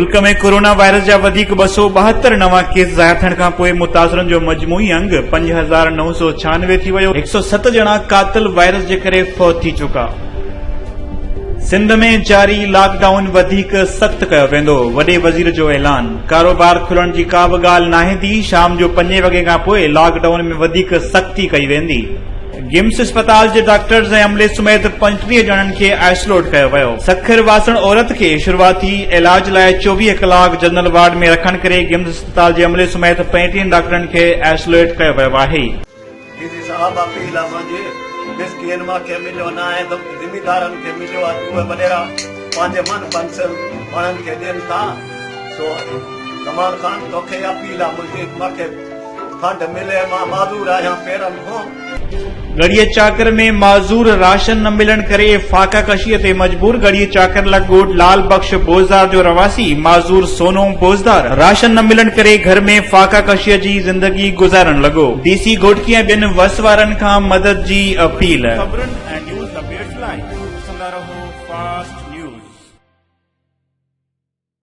मुल्क में corona virus जा 272 नवा केस ज़ाहिर थियण खां पोइ मुतासिरन जो मजमूई अंग 5996 थी वियो। 107 ॼणा कातिल वायरस जे करे फौत थी चुका। सिंध में जारी लॉकडाउन वधीक सख्त कयो वेंदो, वॾे वज़ीर जो ऐलान। कारोबार खुलण जी का बि ॻाल्हि नाहे थी। शाम जो 5 वॻे खां पोइ लॉकडाउन में वधीक सख़्ती कई वेंदी। गिम्स अस्पताल जे डॉक्टर्स ऐं अमले समेत 35 ॼणनि खे आइसोलेट कयो वियो। सखर वासण औरत खे शुरूआती इलाज लाइ 24 कलाक जनरल वार्ड में रखण करे गिम्स अस्पताल जे अमले समेत 35 डॉक्टरनि खे आइसोलेट कयो वियो आहे। मिस्किन माखे मिलियो न आहे त ज़िमीदारनि खे मिलियो आहे, उहे वॾेरा पंहिंजे मन पंसर माण्हुनि खे ॾियनि था। सो कमाल ख़ान तोखे अपील आहे, मुंहिंजी मूंखे फंड मिले, मां माज़ूर आहियां पेरनि खां। गढ़ीअ चाकर में माज़ूर राशन न मिलण करे फाका कशीअ ते मजबूर। गढ़ीअ चाकर लॻोट लाल बख्श बोज़दार जो रवासी माज़ूर सोनो बोज़दार राशन न मिलण करे घर में फाका कशीअ जी ज़िंदगी गुज़ारण लॻो। डीसी घोटकी ऐं ॿियनि वस वारनि खां मदद जी अपील।